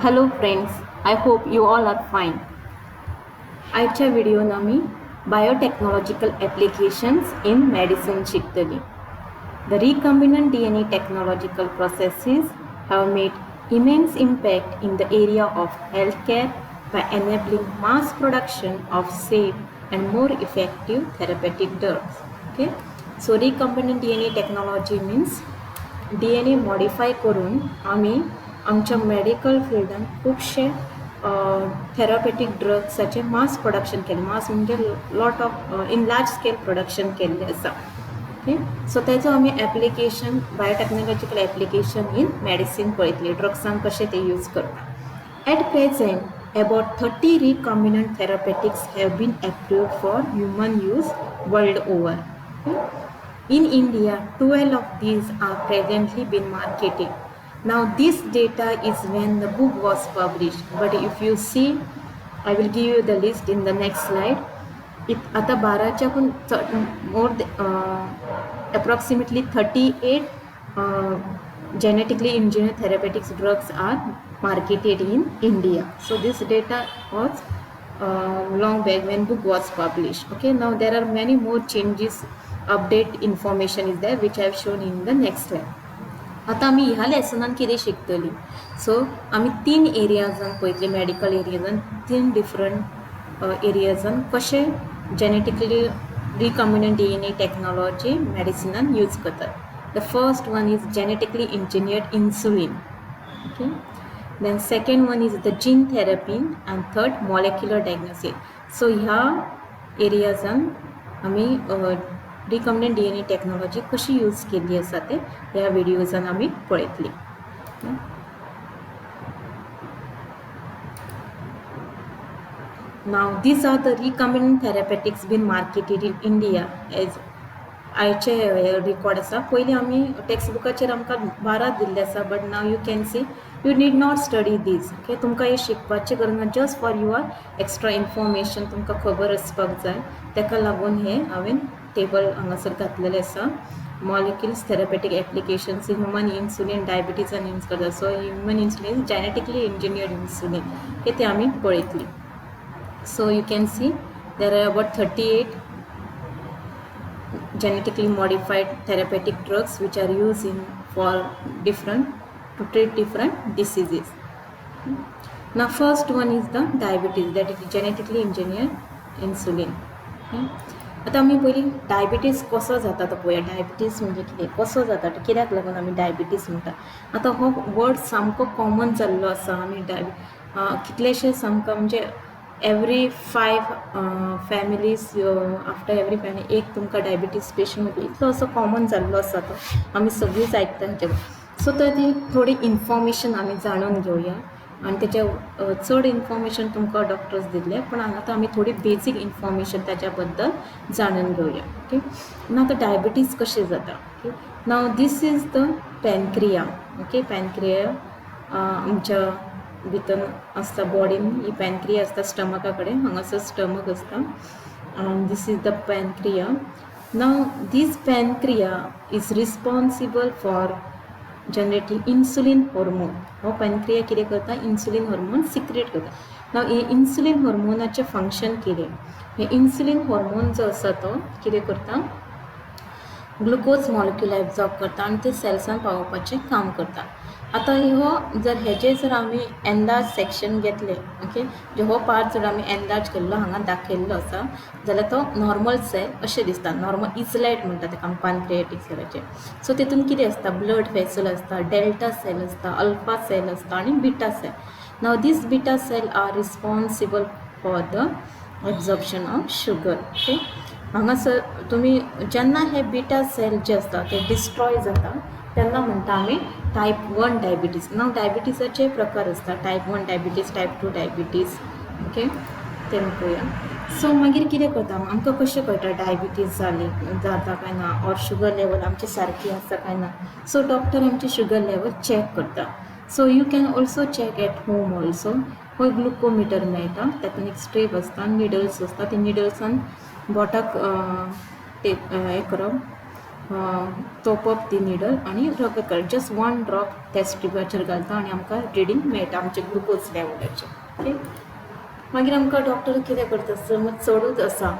Hello friends, I hope you all are fine. आजच्या व्हिडिओन आम्ही बायोटेक्नॉलॉजिकल ॲप्लिकेशन्स इन मेडिसिन शिकतली. The recombinant DNA technological processes have made immense impact in the area of healthcare by enabling mass production of safe and more effective therapeutic drugs. Okay, so recombinant DNA technology means DNA modify करून आम्ही आमच्या medical फिल्डान खूबशे थेरापेटीक ड्रग्साचे mass production केले. Mass म्हणजे lot of in large scale production केल्ले आसा. Okay, so तेजो आमी application biotechnological application in medicine पळयतली. ड्रग्सांक कशें ते यूज करता. At present about 30 recombinant therapeutics have been approved for human use world over. Okay? In India, 12 of these are presently being marketed. Now this data is when the book was published, but if you see, I will give you the list in the next slide. आता 12च्या पण approximately 38 genetically engineered therapeutics drugs are marketed in India. So this data was long back when book was published. Okay, now there are many more changes, update information is there which I have shown in the next slide. आता आम्ही ह्या लेसनान कितें शिकतली. सो आम्ही 3 एरियाजान पळयतली. Medical एरियाजान 3 different एरियाजान कशें genetically recombinant DNA technology मेडिसिनान use करतात. The first one is genetically engineered insulin. Okay. Then second one is the gene therapy and third molecular diagnosis. So ह्या एरियाजान आम्ही रिकॉम्बिनंट DNA टेक्नॉलॉजी कशी यूज केली आसा ते ह्या व्हिडिओजान आम्ही पळयतली. Now these are the recombinant therapeutics been marketed in India as आयचे record आसा. पयलीं आमी टेक्स्ट बुकाचेर आमकां 12 दिल्ले आसा, but now you can see you need not study this. Okay, तुमकां हे शिकपाचें गरज ना. Just for your extra information तुमकां खबर आसपाक जाय, तेका लागून हे हांवें टेबल हांगासर घातलेलें आसा. Molecules therapeutic applications in human insulin डायबिटीजान यूज करता. So human insulin genetically engineered insulin हे ते आमी पळयतली. So you can see there are about 38 genetically modified therapeutic drugs which are used in for to treat different diseases. Now first one is the diabetes, that is genetically engineered insulin. आता आमी पयली diabetes कसो जाता तो पळोवया. Diabetes म्हणजे कितें, कसो जाता, कित्याक लागून आमी डायबिटीज म्हणटा. आता हो वर्ड सामको कॉमन जाल्लो आसा. आमी कितलेशेच आमकां म्हणजे every 5 families after every family एक तुमकां डायबिटीज पेशंट इतलो असो कॉमन जाल्लो आसा तो. आमी सगळींच आयकता हेचे. सो ती थोडी इन्फॉर्मेशन आमी जाणून घेवया आनी तेचे चड इन्फॉर्मेशन तुमकां डॉक्टर्स दिल्ले, पण आतां आमी थोडी बेसीक इन्फॉर्मेशन त्याच्या बद्दल जाणून घेवया. ओके, ना आतां डायबिटीज कशें जाता. Okay, now this is the pancreas. Okay, pancreas आमच्या भितर आसता बॉडीन. ही पॅनक्रिया आसता स्टमका कडेन, हांगासर स्टमक आसता and this is the pancreas. Now this pancreas is responsible for generating insulin hormone. हो pancreas कितें करता, insulin hormone secrete करता. Now हे insulin hormoneचे फंक्शन कितें. हे insulin hormone जो आसा तो कितें करता, ग्लुकोज मॉलिक्यूल एब्जॉर्ब करता आणि ते सेल्सान पावोवपाचें काम करता. आता हो जर हेजे जर आमी एन्लार्ज सेक्शन घेतले, ओके, जो हो पार्ट जर आमी एन्लार्ज केल्लो हांगा दाखयल्लो आसा जाल्यार तो नॉर्मल सेल अशें दिसता. नॉर्मल इजलायट म्हणटा तेका आमी पॅनक्रियाटीक सेलाचे. सो तितून कितें आसता, ब्लड व्हेसल आसता, डेल्टा सेल आसता, अल्फा सेल आसता आनी beta cell. Now this beta cell are responsible for the absorption of sugar. Okay, हांगासर तुमी जेन्ना हे बीटा सेल जे आसता ते डिस्ट्रॉय जाता तेन्ना म्हणटा आमी टायप 1 डायबिटीज. नाव डायबिटीजाचे प्रकार आसता, type 1 diabetes, type 2 diabetes. Okay, ते पळोवया. सो मागीर कितें करता, आमकां कशें कळटा डायबिटीज जाता काय ना, ऑर शुगर लेवल आमची सारकी आसा काय ना. सो डॉक्टर आमची शुगर लेवल चॅक करता. सो you can also check at home also. हो ग्लुकोमिटर मेळटा, तातूंत एक स्ट्रीप आसता, निडल्स आसता. ती निडल्सान बोटाक हे करप, तोपप ती निडल आणि रगत काड जस्ट 1 ड्रॉप त्या स्ट्रिपाचेर घालता आणि आमकां रिडींग मेळटा आमचे ग्लुकोज लेवलाचे. ओके, मागीर आमकां डॉक्टर कितें करता, समज चडूच आसा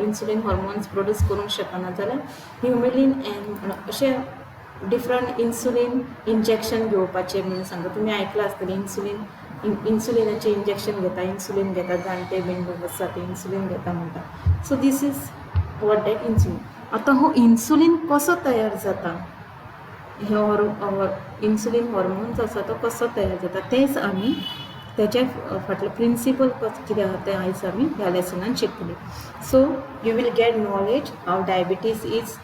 इन्सुलीन हॉर्मोन्स प्रोड्यूस करूंक शकना जाल्यार ह्युमिलीन एन अशें डिफरंट इन्सुलीन इंजेक्शन घेवपाचें म्हणून सांगता. तुमी आयकलां आसतलें इन्सुलिनाचें इंजेक्शन घेता, इन्सुलीन घेता, जाणटे बीन लोक आसा ते इन्सुलीन घेता म्हणटा. So this is what that insulin. आतां हो इन्सुलीन कसो तयार जाता, हे इन्सुलीन हॉर्मोन जो आसा तो कसो तयार जाता तेच आमी त्याचे फाटले प्रिंसिपल कितें आसा तें आयज आमी ह्या लेसनान शिकतली. So you will get knowledge how diabetes is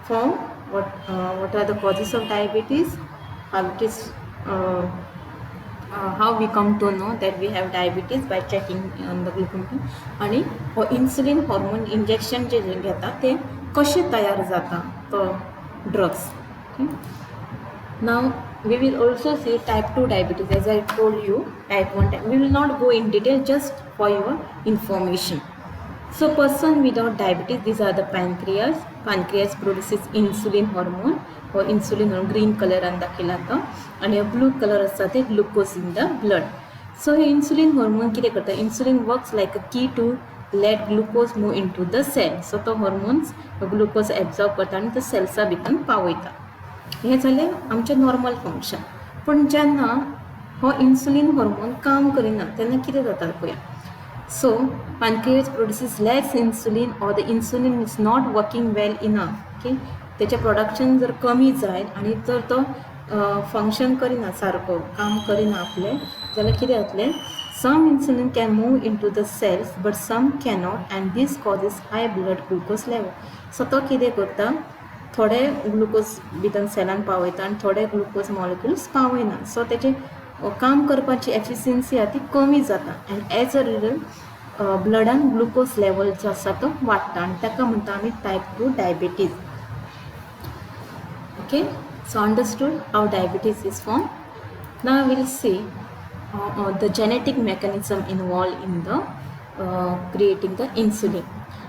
form, what are the causes of diabetes, how it is how we come to know that we have diabetes by checking on the glucose, आणि हो insulin hormone injection जे घेता ते कशे तयार जाता तो drugs. Now we will also see type 2 diabetes. As I told you, type 1 we will not go in detail, just for your information. So person without diabetes, these are the pancreas produces insulin hormone or insulin hormone, green color and दाखयला तो, आणि blue color आसा ते glucose in the blood. So insulin hormone कितें करता, insulin works like a key to let glucose move into the cell. So तो hormones glucose absorb करता आणि तो सेल्सा भितर पावयता. हे जालें आमचें नॉर्मल फंक्शन. पण जेन्ना हो इन्सुलीन हॉर्मोन काम करिना तेन्ना कितें जाता पळया. सो pancreas produces less insulin or the insulin is not working well enough. Okay, त्याचे प्रोडक्शन जर कमी जायत आणि जर तो फंक्शन करिना, सारको काम करिना आपले, जाल्यार कितें जातलें, some insulin can move into the cells but some cannot and this causes high blood glucose level. सो तो कितें करता, थोडे ग्लुकोज भितर सेलान पावयता आणि थोडे ग्लुकोज मॉलिक्युल्स पावयना. सो तेजे काम करपाची एफिशियन्सी आसा ती कमी जाता अँड एज अ रिजल्ट ब्लडान ग्लुकोज लेवल जो आसा तो वाडटा आणि ताका म्हणटा आमी type 2 diabetes. Okay, so understood how diabetes is form. Now will see the genetic mechanism involve in the creating the insulin.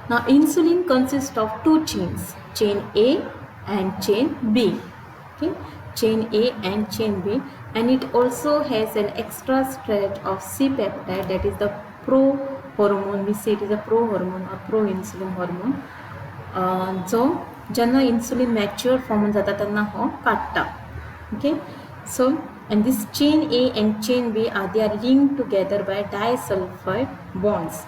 Now insulin consists of two chains, chain A and chain B. Okay, chain A and chain B, and it also has an extra stretch of C peptide, that is the pro hormone. We say it is a pro hormone or pro insulin hormone. जो जेन्ना insulin mature form जाता तेन्ना हो काडटा. Okay, so and this chain A and chain B they are linked together by disulfide bonds.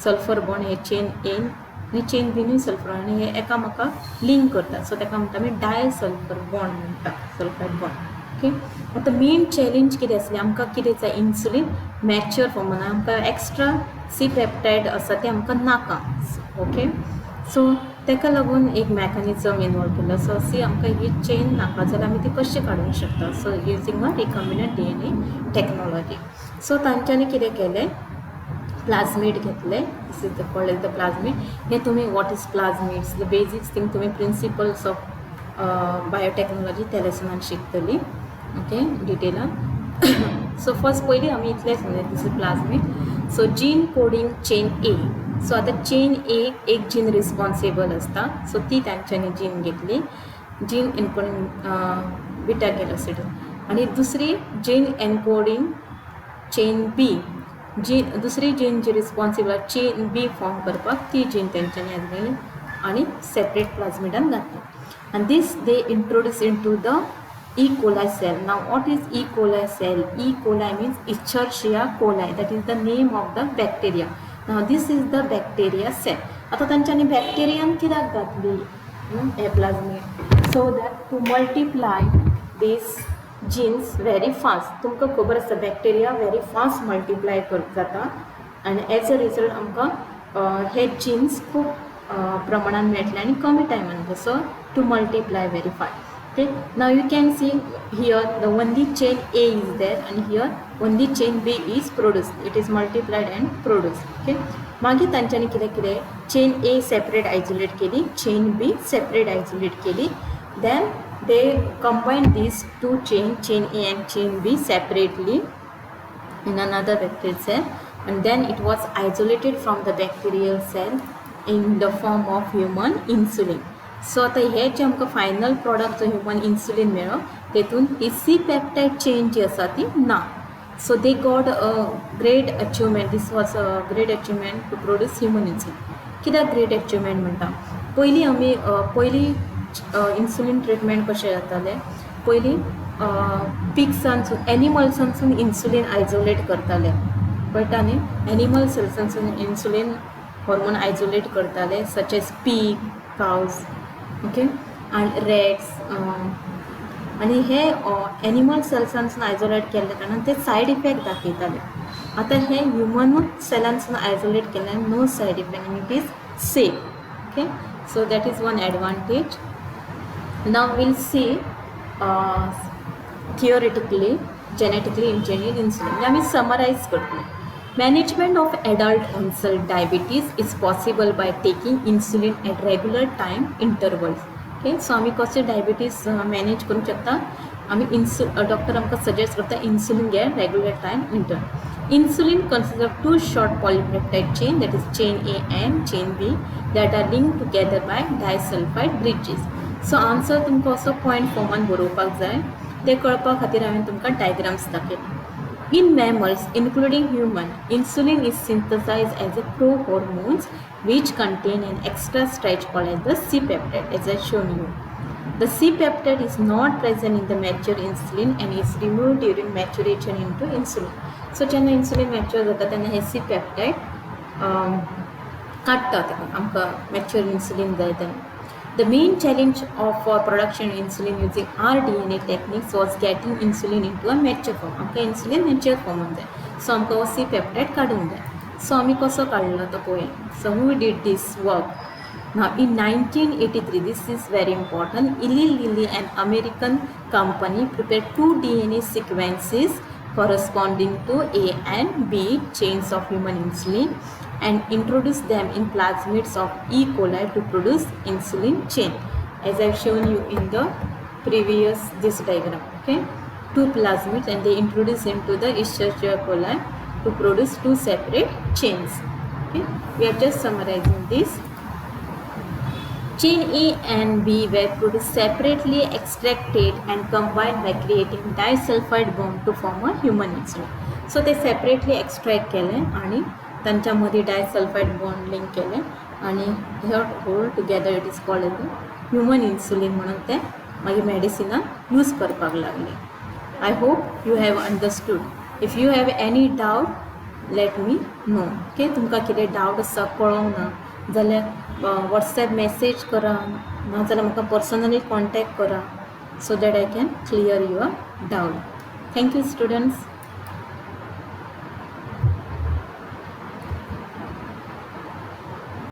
Sulfur bond हे chain A आणि chain B नी sulphur आणि हे एकामेकाक लिंक करतात. सो ताका म्हणटा आमी डायसल्फर बॉन्ड म्हणटा, सल्फाइड बॉन्ड. ओके, आता मेन चॅलेंज कितें आसलें, आमकां कितें जाय, इन्सुलीन मॅच्युअर फॉर्मान आमकां एक्स्ट्रा सी पेप्टायड आसा ते आमकां नाका. ओके, सो ताका लागून एक मॅकॅनिझम इन्वॉल्व केलो. सो अशी आमकां ही चेन नाका जाल्यार आमी ती कशी काडूंक शकता. So using a recombinant DNA technology. So तांच्यांनी कितें केलें, प्लाज्मीड घेतले. This is the called as the plasmid. हे तुम्ही what is plasmids, the basics thing तुम्ही प्रिंसिपल्स ऑफ बायोटेक्नॉलॉजी त्या लेसनान शिकतली. ओके, डिटेलान. सो फर्स्ट पयलीं आमी इतलेंच म्हणलें, this is plasmid. So gene coding chain A. So आतां चेन ए एक जीन रिस्पॉन्सिबल आसता. सो ती तांच्यांनी जीन घेतली, जीन एनकोडिंग बिटा गॅलोसिड. आणि दुसरी gene encoding chain B, gene दुसरी जीन जी रिस्पॉन्सिबल चेन बी फॉर्म करपाक ती जीन तेंच्यांनी आसलेली आणि सेपरेट प्लाज्मिडान घातली. and this they introduce into the E. coli cell. Now what is E. coli cell? E. coli means Escherichia coli, that is the name of the bacteria. Now this is the bacteria cell. आता तांच्यांनी बॅक्टेरियान कित्याक घातली हे plasmid, so that to multiply these genes very fast. तुमकां खबर आसता bacteria very fast multiply जाता आनी एज अ रिजल्ट आमकां हे जीन्स खूब प्रमाणान मेळटले आनी कमी टायमान. So to multiply very fast. Okay, now you can see here the only chain A is there and here only chain B is produced. It is multiplied and produced. Okay, मागीर तांच्यांनी कितें केलें, chain A separate isolate केली, chain B separate isolate केली. Then they combined these two chain A and chain B separately in another bacterial cell, and then it was isolated from the bacterial cell in the form of human insulin. सो आता हे जे आमकां final product जो human insulin मेळ्ळो तेतून ही सी peptide chain जी आसा ती ना. So they got a great achievement. This was a great achievement to produce human insulin. कित्याक great achievement म्हणटा? पयलीं आमी इन्सुलीन ट्रिटमेंट कशें जातालें, पयलीं पिग्सांसून एनिमल्सांसून इन्सुलीन आयसोलेट करताले, कळटा न्ही? एनिमल सेल्सांसून इन्सुलीन हॉर्मोन आयसोलेट करताले, सच एज पीग, कावज, ओके, आनी रॅट्स. आनी हे एनिमल सेल्सांसून आयसोलेट केल्ले कारणान ते सायड इफेक्ट दाखयताले. आतां हे ह्युमन सेलांसून आयसोलेट केल्ल्यान नो सायड इफेक्ट आनी it is safe. Okay, so that is one advantage. Now will see theoretically genetically engineered insulin. आमी समराइज करतले. Management of adult onset diabetes is possible by taking insulin at regular time intervals. Okay, so आमी कशें diabetes manage करूंक शकता? आमी doctor आमकां suggest करता insulin घे regular time interval. Insulin consists of two short polypeptide chain, that is chain A and chain B, that are linked together by disulfide bridges. So answer तुमकां असो point फॉर्मान बरोवपाक जाय. ते कळपा खातीर हांवें तुमकां diagrams दाखयले. In mammals, including human, insulin is synthesized as a prohormones which contain an extra stretch called as the C-peptide, as I shown you. The C-peptide is not present in the mature insulin and is removed during maturation into insulin. So, जेन्ना insulin mature जाता तेन्ना हे C-peptide काडटात आमकां mature insulin जाय तेन्ना. The main challenge of production of insulin using rDNA techniques was getting insulin into a mature form. आमकां insulin mature form जाय, so आमकां C peptide काडूंक जाय. So आमी कसो काडलो तो पळोवया. So who did this work? Now in 1983, this is very important, Eli Lilly, an American company, prepared 2 DNA sequences corresponding to A and B chains of human insulin and introduce them in plasmids of E. coli to produce insulin chain, as I've shown you in the previous this diagram. Okay, 2 plasmids and they introduce into the Escherichia coli to produce 2 separate chains. Okay, we are just summarizing this. Chain A and B were produced separately, extracted and combined by creating disulfide bond to form a human insulin. So they separately extract केले आणि तांच्या मध्ये disulphide bond link केले आणि हे whole together it is called as human insulin म्हणून ते मागीर मेडिसिनान यूज करपाक लागले. I hope you have understood. If you have any doubt let me know. Okay, तुमकां कितें डावट आसा कळोंक ना जाल्यार व्हॉट्सएप मेसेज करा, नाजाल्यार म्हाका पर्सनली कॉन्टॅक्ट करा, so that I can clear your doubt. Thank you students.